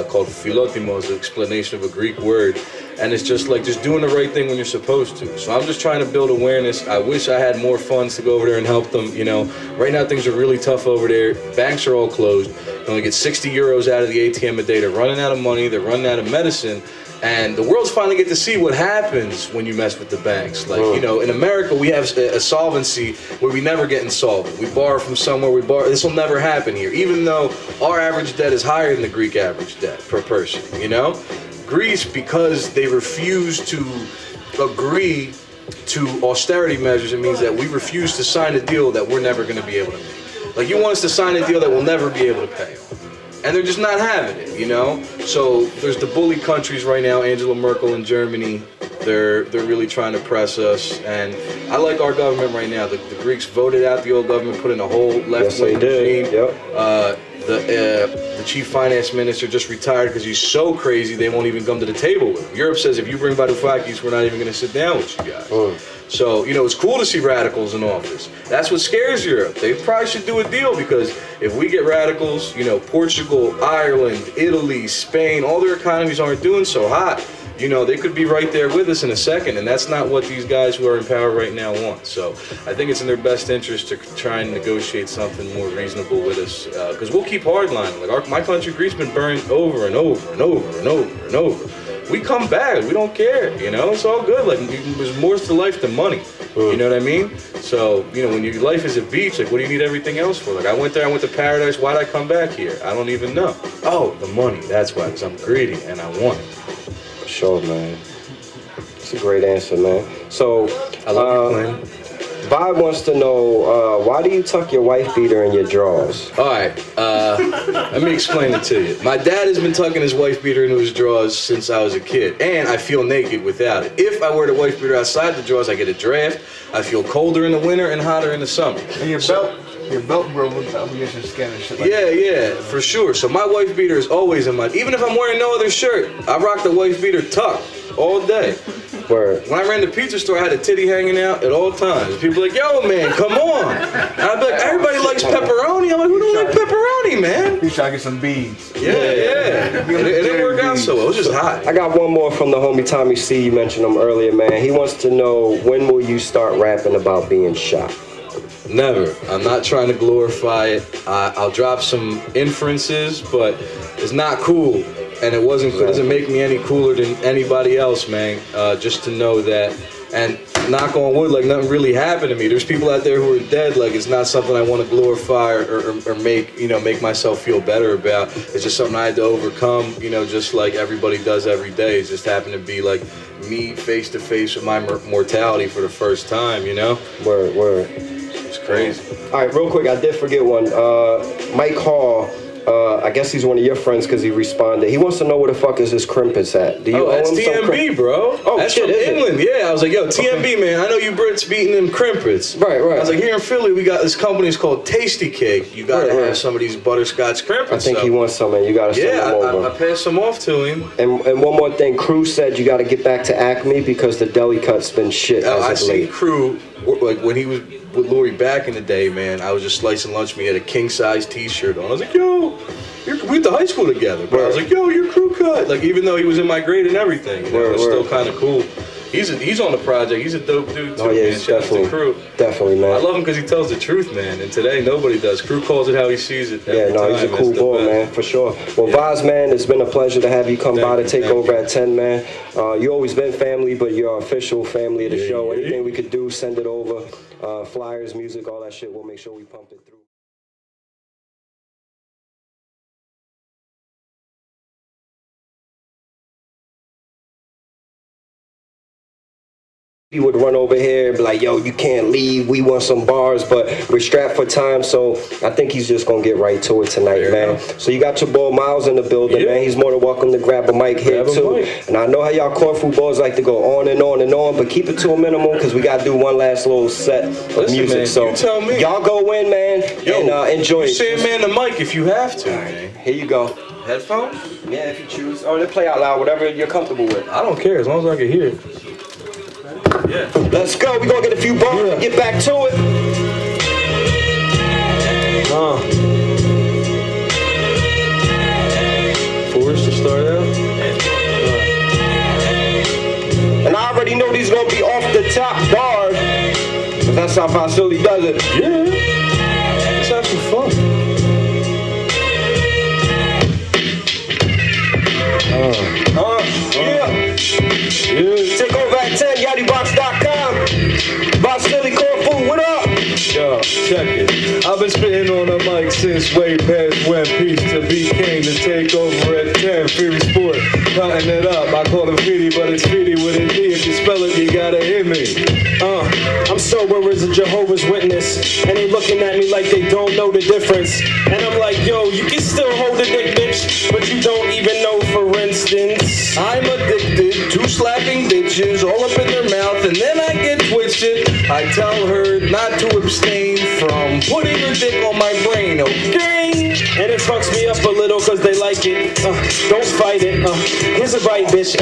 called Philotimos, an explanation of a Greek word. And it's just like just doing the right thing when you're supposed to. So I'm just trying to build awareness. I wish I had more funds to go over there and help them. You know, right now things are really tough over there. Banks are all closed. You only get 60 euros out of the ATM a day. They're running out of money. They're running out of medicine. And the world's finally get to see what happens when you mess with the banks. Like, you know, in America, we have a solvency where we never get insolvent. We borrow from somewhere, this will never happen here, even though our average debt is higher than the Greek average debt per person, you know? Greece, because they refuse to agree to austerity measures, it means that we refuse to sign a deal that we're never gonna be able to make. Like, you want us to sign a deal that we'll never be able to pay. And they're just not having it, you know? So there's the bully countries right now, Angela Merkel in Germany. They're really trying to press us. And I like our government right now. The Greeks voted out the old government, put in a whole left-wing regime. Yep. The chief finance minister just retired because he's so crazy they won't even come to the table with him. Europe says if you bring Varoufakis, we're not even going to sit down with you guys. So, you know, it's cool to see radicals in office. That's what scares Europe. They probably should do a deal because if we get radicals, you know, Portugal, Ireland, Italy, Spain, all their economies aren't doing so hot. You know, they could be right there with us in a second, and that's not what these guys who are in power right now want. So I think it's in their best interest to try and negotiate something more reasonable with us, because we'll keep hardlining. Like my country, Greece, been burned over and over and over and over and over. We come back, we don't care, you know, it's all good. Like, there's more to life than money, you know what I mean? So, you know, when your life is a beach, like, what do you need everything else for? Like, I went there, I went to paradise, why'd I come back here? I don't even know. Oh, the money, that's why, because I'm greedy and I want it. Sure, man. It's a great answer, man. So, I love you, man. Bob wants to know, why do you tuck your wife beater in your drawers? All right, let me explain it to you. My dad has been tucking his wife beater into his drawers since I was a kid, and I feel naked without it. If I wear the wife beater outside the drawers, I get a draft. I feel colder in the winter and hotter in the summer. And your belt bro with your skin and shit like that. Yeah, for sure. So my wife beater is always in my, even if I'm wearing no other shirt, I rock the wife beater tucked all day. Word. When I ran the pizza store, I had a titty hanging out at all times. People were like, yo, man, come on. And I'd be like, everybody likes pepperoni. I'm like, who don't like pepperoni, man? You try to get some beads. Yeah. It didn't work out so well. It was just hot. I got one more from the homie Tommy C. You mentioned him earlier, man. He wants to know, when will you start rapping about being shot? Never. I'm not trying to glorify it. I'll drop some inferences, but it's not cool. And it doesn't make me any cooler than anybody else, man. Just to know that, and knock on wood, like nothing really happened to me. There's people out there who are dead. Like, it's not something I want to glorify or make myself feel better about. It's just something I had to overcome, you know, just like everybody does every day. It just happened to be like me face to face with my mortality for the first time, you know? Word. It's crazy. All right, real quick, I did forget one. Mike Hall. I guess he's one of your friends because he responded. He wants to know where the fuck is his crimpets at. Do you owe that's him TMB, bro. Oh, that's shit, from is England. it? Yeah, I was like, yo, TMB, man. I know you Brits beating them crimpets. Right. I was like, here in Philly, we got this company. It's called Tasty Cake. You gotta have some of these butterscotch crimpets. I think he wants some, and you gotta send them over. I passed some off to him. And one more thing, Crew said you gotta get back to Acme because the deli cut's been shit. I seen Crew, like when he was with Lori back in the day, man. I was just slicing lunch meat. He had a king size T-shirt on. I was like, yo. We went to high school together, but I was like, yo, you're Crew cut. Like, even though he was in my grade and everything, it was still kind of cool. he's on the project. He's a dope dude too. Oh yeah, man. he's Shout out to definitely, Crew. definitely, man. I love him because he tells the truth, man. And today nobody does. Crew calls it how he sees it. Yeah, no, he's a cool boy, man, for sure. Well, VAS, man, it's been a pleasure to have you come by to take over at 10, man. You always been family, but you're our official family of the show. Anything we could do, send it over. Flyers, music, all that shit. We'll make sure we pump it through. He would run over here and be like, yo, you can't leave. We want some bars, but we're strapped for time. So I think he's just going to get right to it tonight, man. So you got your boy Miles in the building, man. He's more than welcome to grab a mic here, too. And I know how y'all Corfu boys like to go on and on and on, but keep it to a minimum because we got to do one last little set of music. Man, so you tell me. Y'all go in, man, and enjoy it. Send man the mic if you have to, man. Here you go. Headphones? Yeah, if you choose. Or they play out loud, whatever you're comfortable with. I don't care as long as I can hear it. Yeah. Let's go. We're going to get a few bars and get back to it. Forced to start out? And I already know these going to be off the top bars. Because that's how Vasily does it. Yeah. Let's have some fun. Take over at 10, Yadibox.com. Vasily Corfu, what up? Yo, check it. I've been spitting on the mic since way past when Peace to be came to take over at 10. Fury Sport, cutting it up. I call it Feedy, but it's Feedy with an E. If you spell it, you gotta hit me. I'm sober as a Jehovah's Witness, and they looking at me like they don't know the difference. And I'm like, yo, you can still hold a dick, bitch, but you don't even know, for instance. I'm addicted to slapping bitches all up in their mouth, and then I get twisted. I tell her not to abstain from putting her dick on my brain, okay? And it fucks me up a little cause they like it. Don't fight it. Here's a bite, bitch.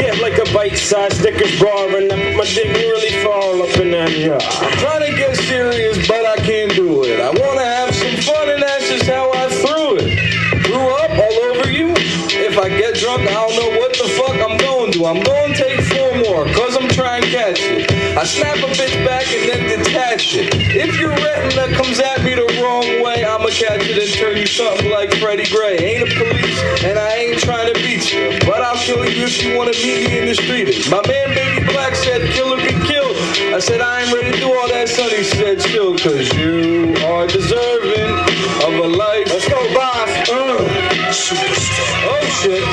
Yeah, like a bite-sized Snickers bar, and I put my dick really fall up in that. Yeah. I'm trying to get serious, but I can't do it. I wanna have some fun, and that's just how I threw it. Threw up all over you. If I get drunk, I don't know what the fuck I'm going to. I'm going to take 4 more, cause I'm trying to catch it. I snap a bitch back and then detach it. If your retina comes at me the wrong way, I'ma catch it and turn you something like Freddie Gray. Ain't a police, and I ain't trying to beat you, but I'll kill you if you wanna meet me in the street. My man Baby Black said, kill or be killed. I said, I ain't ready to do all that, son. He said, chill, cause you are deserving of a life. Let's go, boss. Oh shit.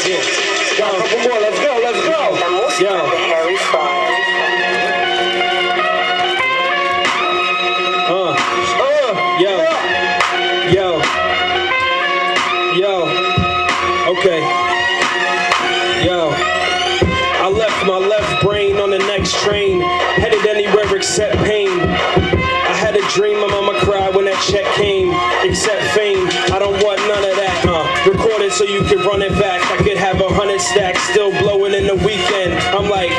Yeah. Got a couple more. Let's go. Let's go. Yo. Yo. Okay. Yo. I left my left brain on the next train, headed anywhere except pain. I had a dream my mama cried when that check came, except fame. I don't want none of that. Record it so you can run it back. I could have 100 stacks still blowing in the weekend. I'm like,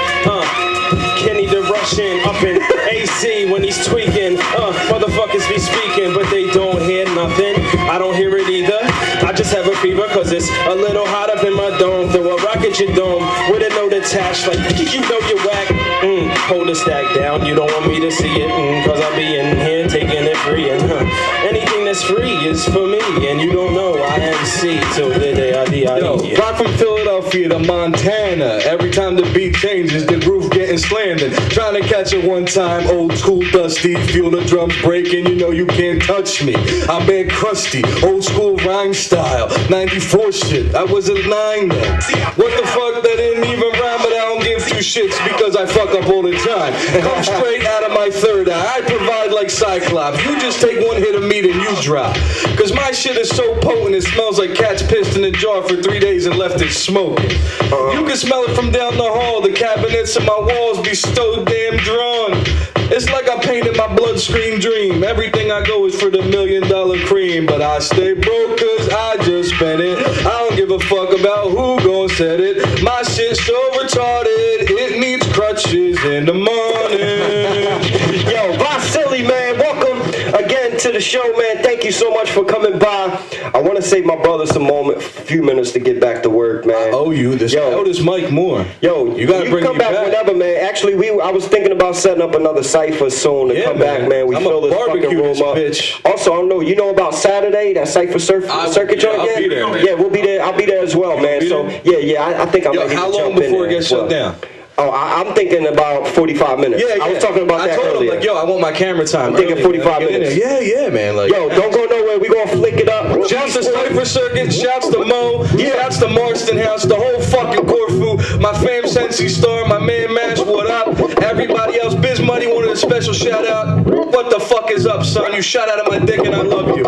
Kenny the Russian up in AC when he's tweaking. Motherfuckers be speaking, but they don't hear nothing. I don't hear it either. I just have a fever cause it's a little hot up in my dome. Throw a rock at your dome with a note attached like, you know you're whack. Hold the stack down, you don't want me to see it. Cause I'll be in here taking it free. And anything that's free is for me. And you don't know IMC till the day I die. Yo, rock from Philadelphia to Montana. Every time the beat changes, the groove getting slammed. And trying to catch it one time, old school dusty. Feel the drums breaking, you know you can't touch me. I'm bad crusty, old school rhyme style. 94 shit, I was a 9 then. What the fuck, that didn't even rhyme, but I don't give 2 shits because I fuck up all the time. And I'm straight out of my third eye. I provide like Cyclops. You just take 1 hit of meat and you drop. Cause my shit is so potent, it smells like cats pissed in a jar for 3 days and left it smoking. You can smell it from down the hall. The cabinets and my walls be so damn drawn. It's like I painted my bloodstream dream. Everything I go is for the $1 million cream. But I stay broke cause I just spent it. I don't give a fuck about who gon' set it. My shit's so retarded, it needs crutches in the morning. Yo, Vasily, man, welcome again to the show, man. Thank you so much for coming by. I want to to save my brother some few minutes to get back to work, man. Oh, you this Mike Moore. Yo, you gotta bring come me back whenever, man. Actually, I was thinking about setting up another cipher soon to come back, man. We fill this fucking room up. Bitch. Also, I don't know. You know about Saturday, that cipher circuit joint? I'll be there, man. Yeah, we'll be there. I'll be there as well, man. So I think I'm ready to jump in there. How long before it gets shut down? Oh, I'm thinking about 45 minutes. Yeah, I was talking about that earlier. I told him, like, yo, I want my camera time. I'm thinking 45 minutes. Yeah, man. Like, yo, don't go nowhere. We gonna flick it up. Shouts to Cypher Circuit. Shouts to Mo. Shouts to Marston House. The whole fucking Corfu. My fam Sensi Star. My man Mash. What up? Everybody else. Biz Money wanted a special shout out. What the fuck is up, son? You shot out of my dick and I love you.